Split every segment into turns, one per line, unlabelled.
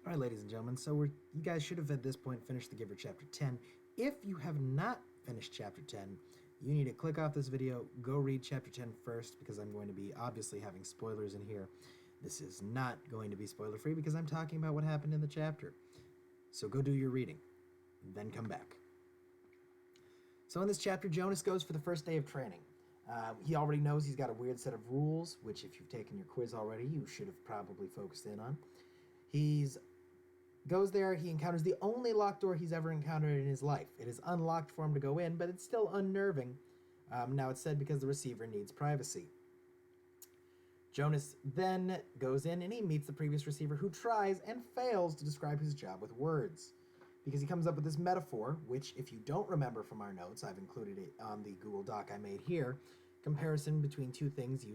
All right, ladies and gentlemen, so you guys should have at this point finished The Giver Chapter 10. If you have not finished Chapter 10, you need to click off this video, go read Chapter 10 first, because I'm going to be obviously having spoilers in here. This is not going to be spoiler-free because I'm talking about what happened in the chapter. So go do your reading, then come back. So in this chapter, Jonas goes for the first day of training. He already knows he's got a weird set of rules, which if you've taken your quiz already, you should have probably focused in on. Goes there, he encounters the only locked door he's ever encountered in his life. It is unlocked for him to go in, but it's still unnerving. Now it's said because the receiver needs privacy. Jonas then goes in and he meets the previous receiver who tries and fails to describe his job with words. Because he comes up with this metaphor, which if you don't remember from our notes, I've included it on the Google Doc I made here, comparison between two things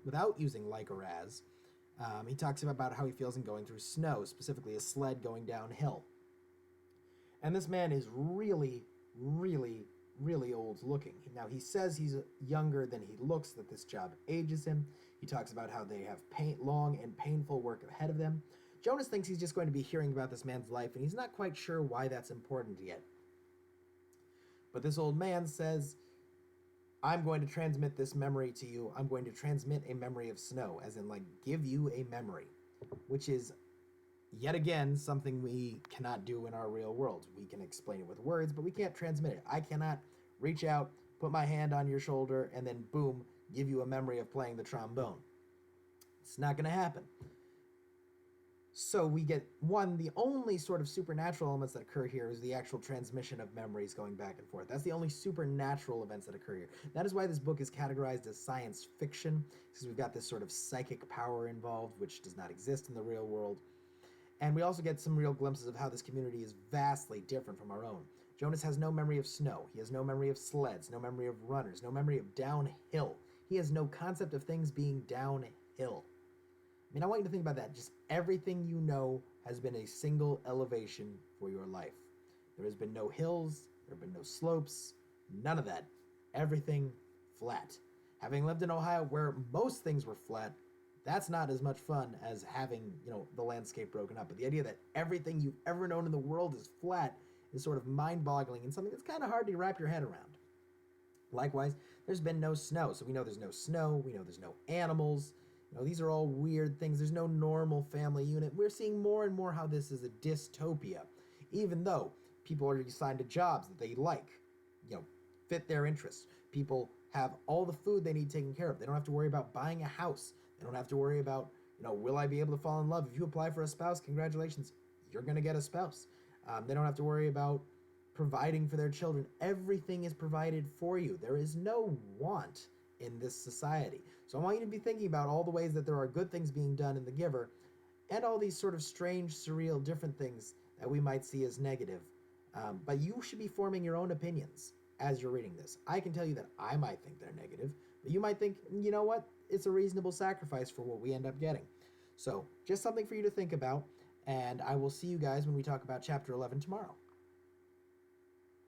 without using like or as. He talks about how he feels in going through snow, specifically a sled going downhill. And this man is really, really, really old looking. Now, he says he's younger than he looks, that this job ages him. He talks about how they have long and painful work ahead of them. Jonas thinks he's just going to be hearing about this man's life, and he's not quite sure why that's important yet. But this old man says, I'm going to transmit this memory to you. I'm going to transmit a memory of snow, as in, like, give you a memory, which is, yet again, something we cannot do in our real world. We can explain it with words, but we can't transmit it. I cannot reach out, put my hand on your shoulder, and then, boom, give you a memory of playing the trombone. It's not going to happen. So we get, the only sort of supernatural elements that occur here is the actual transmission of memories going back and forth. That's the only supernatural events that occur here. That is why this book is categorized as science fiction, because we've got this sort of psychic power involved, which does not exist in the real world. And we also get some real glimpses of how this community is vastly different from our own. Jonas has no memory of snow. He has no memory of sleds, no memory of runners, no memory of downhill. He has no concept of things being downhill. I mean, I want you to think about that. Just everything you know has been a single elevation for your life. There has been no hills, there have been no slopes, none of that. Everything flat. Having lived in Ohio where most things were flat, that's not as much fun as having, the landscape broken up. But the idea that everything you've ever known in the world is flat is sort of mind-boggling and something that's kind of hard to wrap your head around. Likewise, there's been no snow. So we know there's no snow, we know there's no animals. These are all weird things. There's no normal family unit. We're seeing more and more how this is a dystopia, even though people are assigned to jobs that they like, fit their interests. People have all the food they need taken care of. They don't have to worry about buying a house. They don't have to worry about, will I be able to fall in love? If you apply for a spouse, congratulations, you're going to get a spouse. They don't have to worry about providing for their children. Everything is provided for you. There is no want in this society. So I want you to be thinking about all the ways that there are good things being done in The Giver, and all these sort of strange, surreal, different things that we might see as negative. But you should be forming your own opinions as you're reading this. I can tell you that I might think they're negative, but you might think, you know what? It's a reasonable sacrifice for what we end up getting. So just something for you to think about, and I will see you guys when we talk about Chapter 11 tomorrow.